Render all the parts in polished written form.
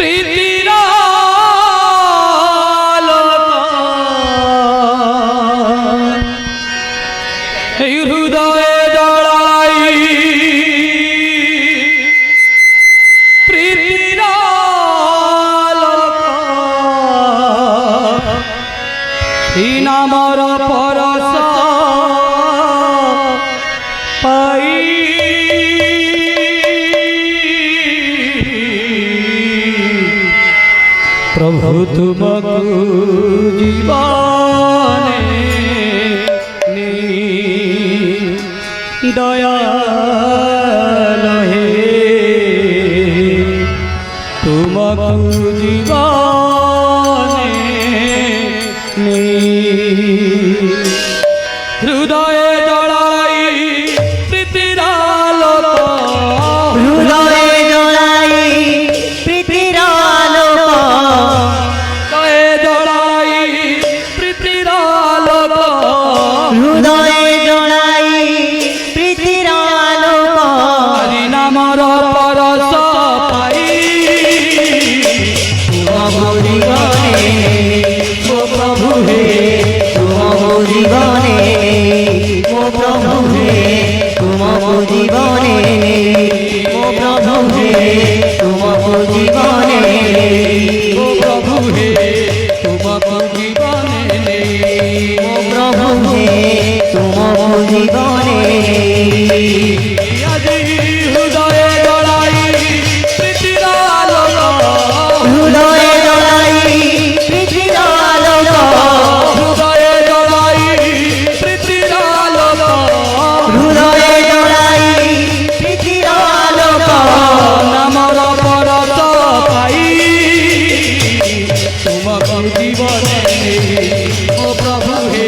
প্রীতিরা হৃদয়ে জড়াই প্রীতিরা নামর পরশ পাই প্রভু তুমকু জীবনে দয়াল হে তুমকু জীবনে হৃদয়ে জড়াই প্রীতির আলোক হৃদয়ে জড়াই প্রীতির আলোক হৃদয়ে জড়াই প্রীতির আলোক হৃদয়ে জড়াই প্রীতির আলোক হরি নামর পরশ পাই প্রভু জীবনে ও প্রভু হে প্রভু জীবনে ও প্রভু হে প্রভু জীবনে ও প্রভু হে প্রভু জীবনে ও প্রভু হে তুমকু জীবনে ও প্রভু হে প্রভু জীবনে আজি হৃদয়ে জড়াই প্রীতির আলোক হৃদয়ে জড়াই প্রীতির আলোক হৃদয়ে জড়াই প্রীতির আলোক হৃদয়ে জড়াই প্রীতির আলোক নামর পরশ পাই তুমকু জীবনে ও প্রভু হে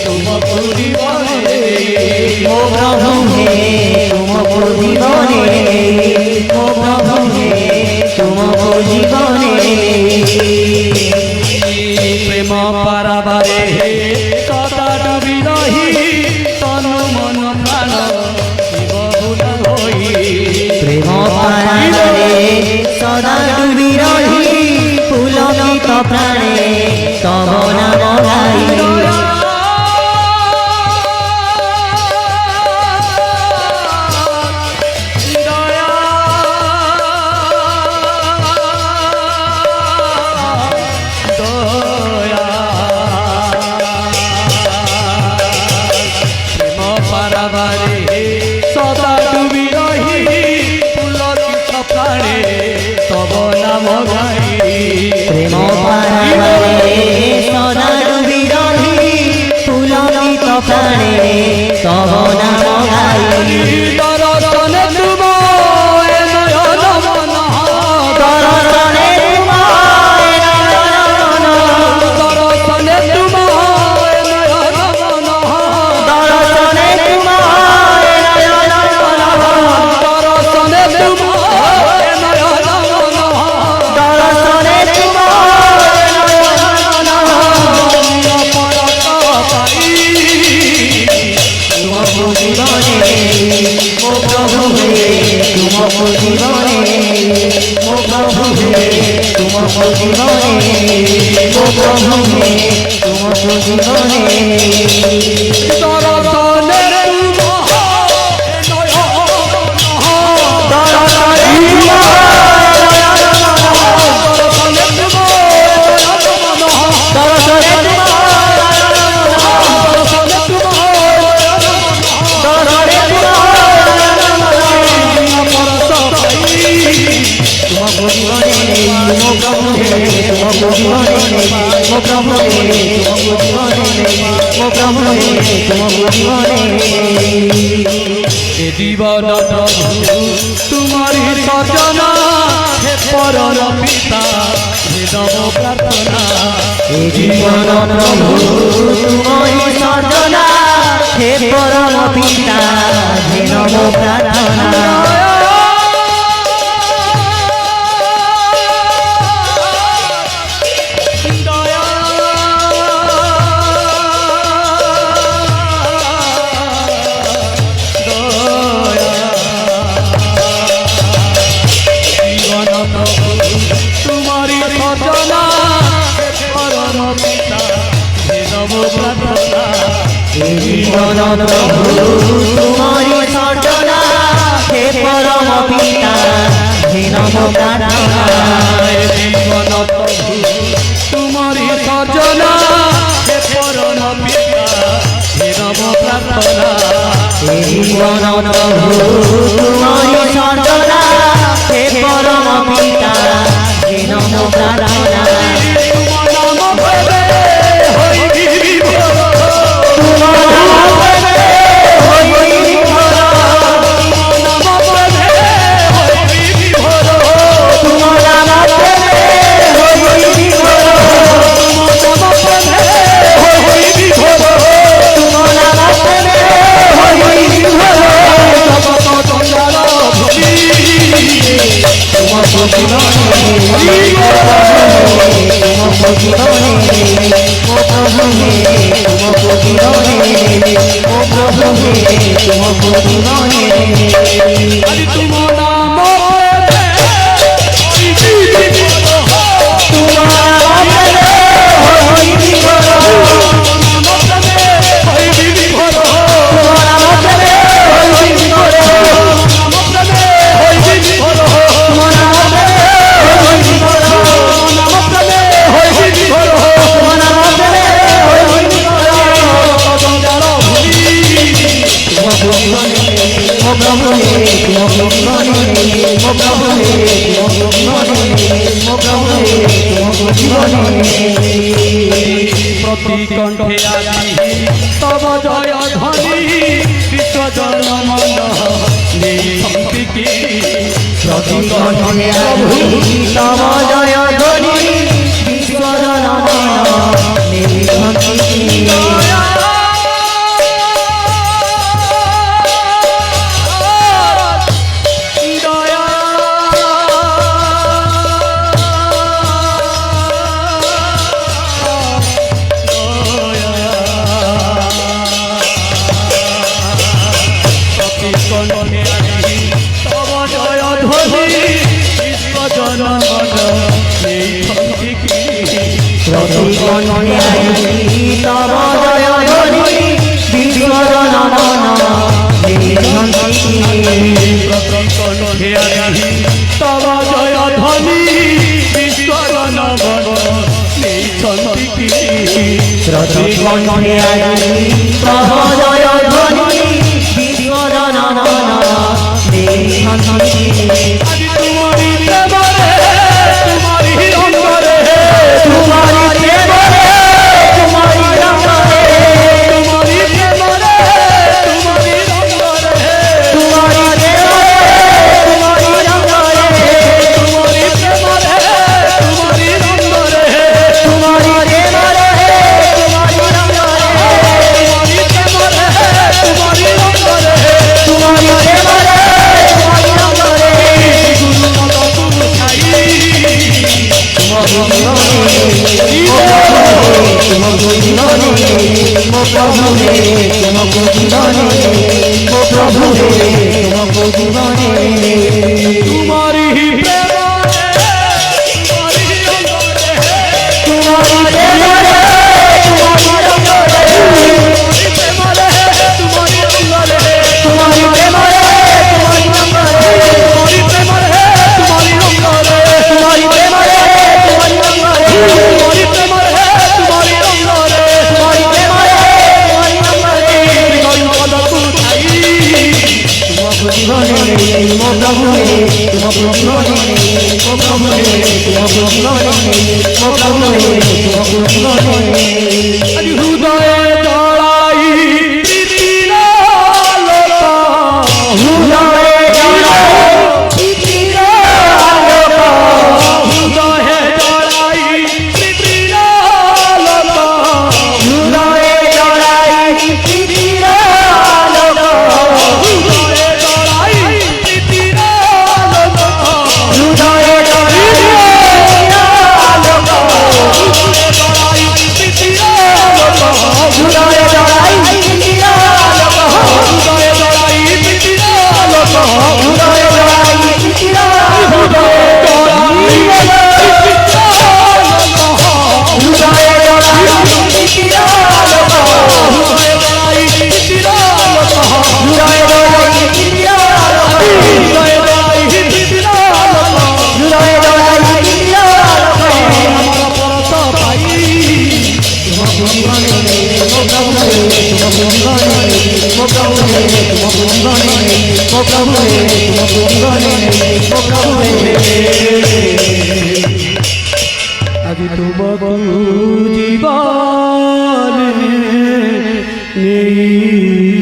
তুমকু জীবনে ও প্রভু হে প্রভু জীবনে ও প্রভু হে প্রভু জীবনে প্রেম পারাবারে সদা ডুবি রহি তনু মন প্রাণ বহুল হই প্রেম পারাবারে সদা ডুবি রহি পুলকিত প্রাণে তব নাম গাই সদা ডুবি রহি পুলকিত প্রাণে তব নাম গাই প্রেম পারাবারে সদা ডুবি রহি পুলকিত প্রাণে তব নাম গাই দরদনে তুময় নয়ন মন দর্শনে তোমায় নয়ন মন দরদনে তুময় নয়ন মন দর্শনে তোমায় নয়ন মন দরদনে তুময় নয়ন মন দর্শনে তোমায় নয়ন মন জীবনে ও প্রভু হে তুমকু জীবনে ও প্রভু হে তুমকু জীবনে দরদনে জীবন তোমারি সজনা হে পরম পিতা হে নম প্রার্থনা জীবন প্রভু তুমই সর্জনা হে পরম পিতা হে নম প্রার্থনা প্রভু তোমারি সর্জনা হে পরম পিতা হে নম প্রার্থনা জীবন প্রভু তোমারি সর্জনা হে পরম পিতা হে নম প্রার্থনা হে জীবন প্রভু তোমারি সর্জনা হে পরম পিতা হে নম প্রার্থনা তোমার নাম ভবে হইবি বিভোর তোমার নাম প্রেমে হই বিভোর নাম ভবে হইবি বিভোর তোমার নাম প্রেমে হই বিভোর নাম ভবে হইবি বিভোর তোমার নাম প্রেমে হই বিভোর জগত জঞ্জাল ভুলি তোমার আরে তোমার নাম ভবে হইবি বিভোর প্রতি কণ্ঠে আছি তব জয় ধ্বনি বিশ্বজন মন নিঃসন্তিকি প্রতি কণ্ঠে তব জয় ধ্বনি বিশ্বজন তব জয় ধ্বনি বিশ্বজন নিঃসন্তিকি প্রতি কণ্ঠে তব জয় ধ্বনি বিশ্বজন আজ তোমারি প্রেমরে তোমারি অঙ্গরে তোমারি প্রেমরে তোমারি রঙরে তোমারি প্রেমরে তোমারি অঙ্গরে তোমারি প্রেমরে তোমারি রঙরে তোমারি প্রেমরে তোমারি অঙ্গরে তোমারি প্রেমরে তোমারি রঙরে তোমারি প্রেমরে তোমারি অঙ্গরে তোমারি প্রেমরে তোমারি রঙরে গুরু মত গুরু ছাই তোমারি প্রেমরে তোমারি অঙ্গরে তোমারি প্রেমরে তোমারি অঙ্গরে তোমারি প্রেমরে তোমারি অঙ্গরে তোমারি প্রেমরে তোমারি অঙ্গরে তোমারি প্রেমরে তোমারি অঙ্গরে গরি পদ কুথাই আজ হৃদয়ে জড়াই প্রীতির আলোক হৃদয়ে জড়াই প্রীতির আলোক হৃদয়ে জড়াই প্রীতির আলোক হৃদয়ে জড়াই প্রীতির আলোক আজি তোমাকে জীবন নেই